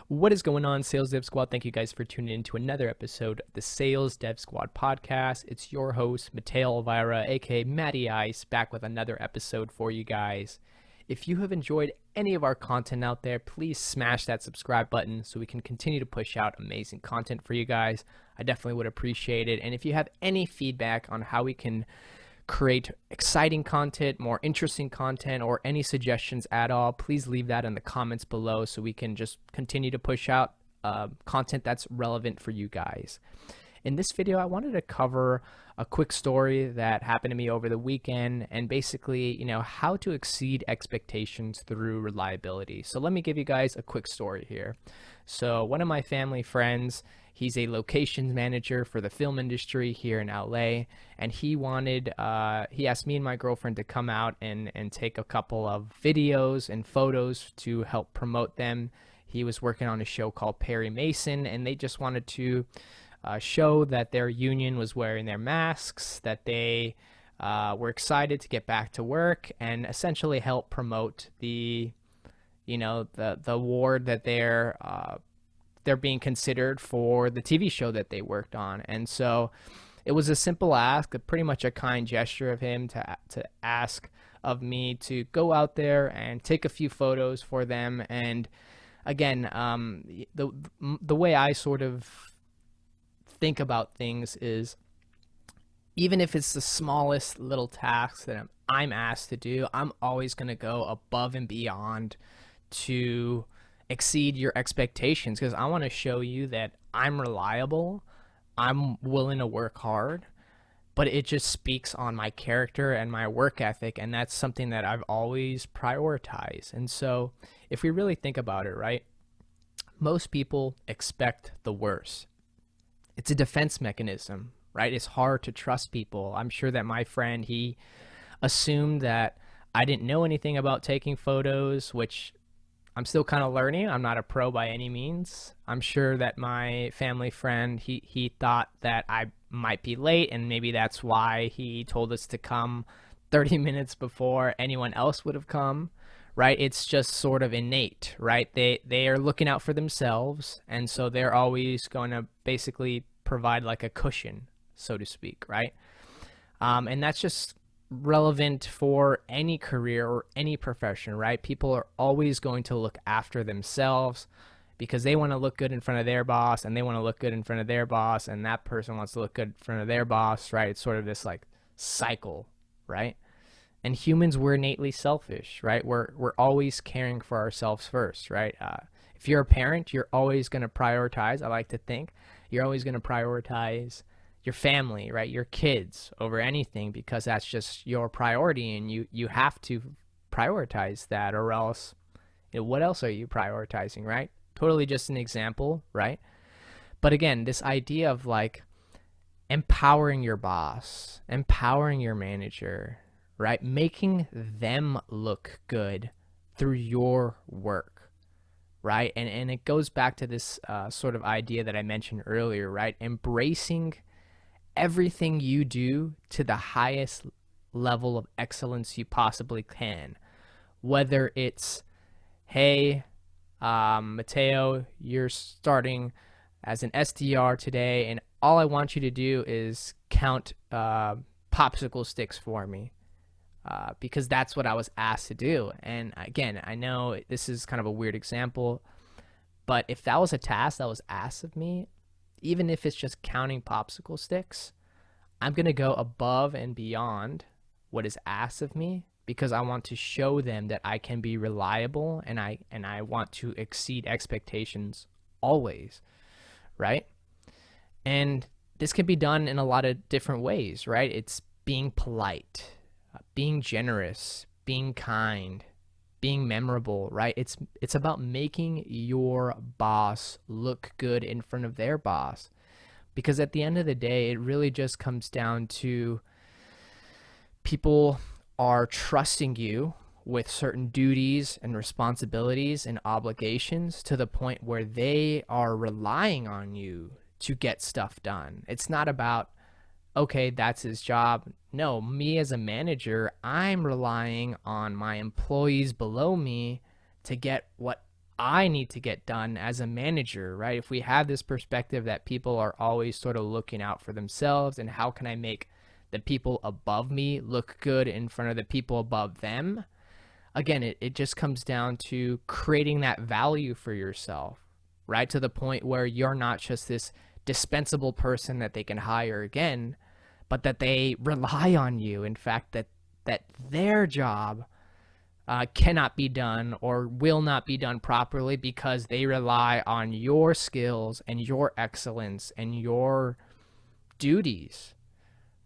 What is going on, Sales Dev Squad? Thank you guys for tuning in to another episode of the Sales Dev Squad podcast. It's your host, Mateo Elvira, aka Matty Ice, back with another episode for you guys. If you have enjoyed any of our content out there, please smash that subscribe button so we can continue to push out amazing content for you guys. I definitely would appreciate it. And if you have any feedback on how we can create exciting content, more interesting content, or any suggestions at all, please leave that in the comments below so we can just continue to push out content that's relevant for you guys. In this video, I wanted to cover a quick story that happened to me over the weekend and basically, how to exceed expectations through reliability. So let me give you guys a quick story here. So one of my family friends, he's a locations manager for the film industry here in LA, and he asked me and my girlfriend to come out and take a couple of videos and photos to help promote them. He was working on a show called Perry Mason, and they just wanted to show that their union was wearing their masks, that they were excited to get back to work, and essentially help promote the award that they're being considered for the TV show that they worked on. And so it was a simple ask, pretty much a kind gesture of him to ask of me to go out there and take a few photos for them. And again, the way I sort of think about things is, even if it's the smallest little task that I'm asked to do, I'm always going to go above and beyond to exceed your expectations, because I want to show you that I'm reliable, I'm willing to work hard, but it just speaks on my character and my work ethic, and that's something that I've always prioritized. And so if we really think about it, right, most people expect the worst. It's a defense mechanism, right? It's hard to trust people. I'm sure that my friend, he assumed that I didn't know anything about taking photos, which I'm still kind of learning. I'm not a pro by any means. I'm sure that my family friend, he thought that I might be late, and maybe that's why he told us to come 30 minutes before anyone else would have come, right? It's just sort of innate, right? They are looking out for themselves, and so they're always going to basically provide like a cushion, so to speak, right? And that's just relevant for any career or any profession, right? People are always going to look after themselves because they want to look good in front of their boss, and they want to look good in front of their boss, and that person wants to look good in front of their boss, right? It's sort of this like cycle, right? And humans, we're innately selfish, right? We're always caring for ourselves first, right? If you're a parent, you're always going to prioritize, I like to think, you're always going to prioritize your family, right? Your kids over anything, because that's just your priority, and you have to prioritize that, or else, what else are you prioritizing, right? Totally just an example, right? But again, this idea of like empowering your boss, empowering your manager, right? Making them look good through your work, right? And it goes back to this sort of idea that I mentioned earlier, right? Embracing everything you do to the highest level of excellence you possibly can. Whether it's, hey, Mateo, you're starting as an SDR today, and all I want you to do is count popsicle sticks for me. Because that's what I was asked to do. And again, I know this is kind of a weird example, but if that was a task that was asked of me, even if it's just counting popsicle sticks, I'm going to go above and beyond what is asked of me, because I want to show them that I can be reliable, and I want to exceed expectations always, right? And this can be done in a lot of different ways, right? It's being polite, being generous, being kind, being memorable, right? It's about making your boss look good in front of their boss, because at the end of the day, it really just comes down to people are trusting you with certain duties and responsibilities and obligations to the point where they are relying on you to get stuff done. It's not about, okay, that's his job. No, me as a manager, I'm relying on my employees below me to get what I need to get done as a manager, right? If we have this perspective that people are always sort of looking out for themselves and how can I make the people above me look good in front of the people above them, again, it just comes down to creating that value for yourself, right? To the point where you're not just this dispensable person that they can hire again, but that they rely on you. In fact, that their job cannot be done or will not be done properly because they rely on your skills and your excellence and your duties,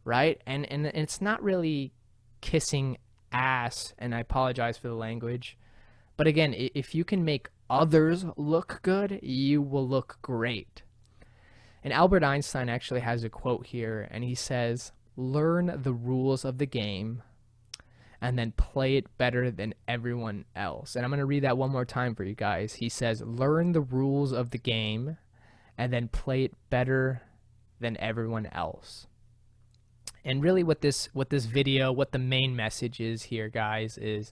right? And it's not really kissing ass, and I apologize for the language, but again, if you can make others look good, you will look great. And Albert Einstein actually has a quote here, and he says, "Learn the rules of the game and then play it better than everyone else." And I'm going to read that one more time for you guys. He says, "Learn the rules of the game and then play it better than everyone else." And really what this video, what the main message is here, guys, is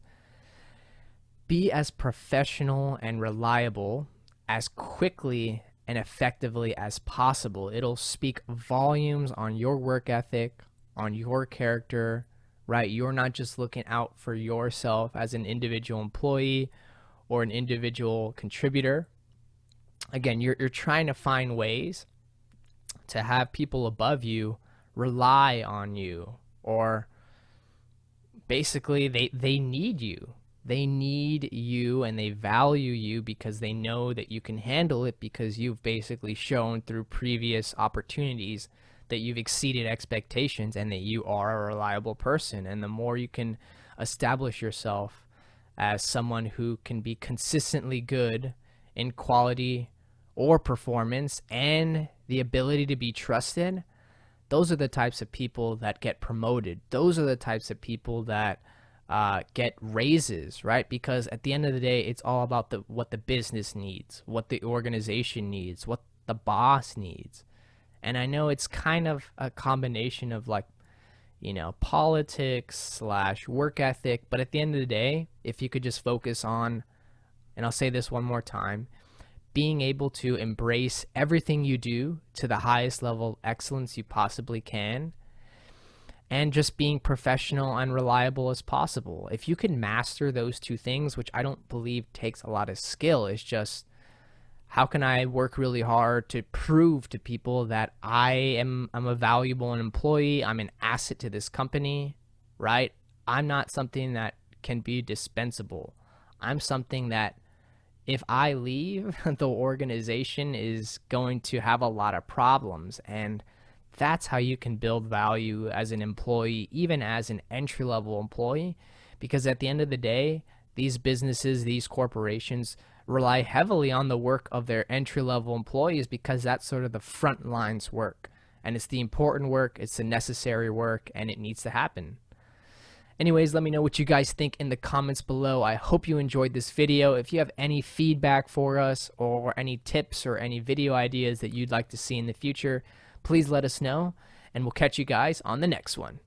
be as professional and reliable as quickly and effectively as possible. It'll speak volumes on your work ethic, on your character, right? You're not just looking out for yourself as an individual employee or an individual contributor. Again, you're trying to find ways to have people above you rely on you, or basically they need you. They need you and they value you because they know that you can handle it, because you've basically shown through previous opportunities that you've exceeded expectations and that you are a reliable person. And the more you can establish yourself as someone who can be consistently good in quality or performance and the ability to be trusted, those are the types of people that get promoted. Those are the types of people that get raises, right? Because at the end of the day, it's all about what the business needs, what the organization needs, what the boss needs. And I know it's kind of a combination of, like, you know, politics / work ethic, but at the end of the day, if you could just focus on, and I'll say this one more time, being able to embrace everything you do to the highest level of excellence you possibly can, and just being professional and reliable as possible. If you can master those two things, which I don't believe takes a lot of skill, it's just, how can I work really hard to prove to people that I'm a valuable employee, I'm an asset to this company, right? I'm not something that can be dispensable. I'm something that if I leave, the organization is going to have a lot of problems. And that's how you can build value as an employee, even as an entry-level employee, because at the end of the day, these businesses, these corporations rely heavily on the work of their entry-level employees, because that's sort of the front lines work, and it's the important work, it's the necessary work, and it needs to happen. Anyways, let me know what you guys think in the comments below. I hope you enjoyed this video. If you have any feedback for us, or any tips or any video ideas that you'd like to see in the future, please let us know, and we'll catch you guys on the next one.